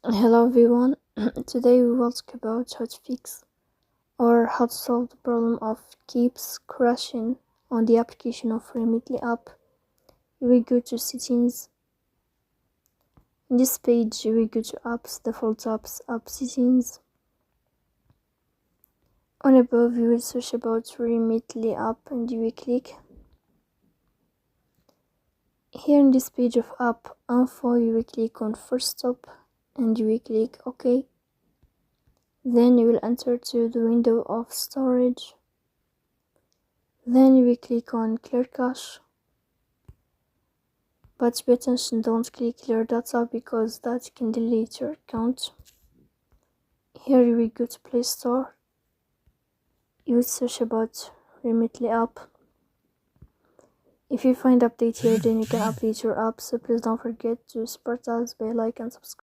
Hello everyone. Today we will talk about how to fix or how to solve the problem of keeps crashing on the application of Remitly app. We go to settings. In this page we go to apps, default apps, app settings. On above you will search about Remitly app and you will click. Here in this page of app info you will click on first stop and you will click OK. Then you will enter to the window of storage. Then you will click on clear cache. But pay attention, don't click clear data because that can delete your account. Here you will go to Play Store. You will search about Remitly app. If you find update here, then you can update your app. So please don't forget to support us by like and subscribe.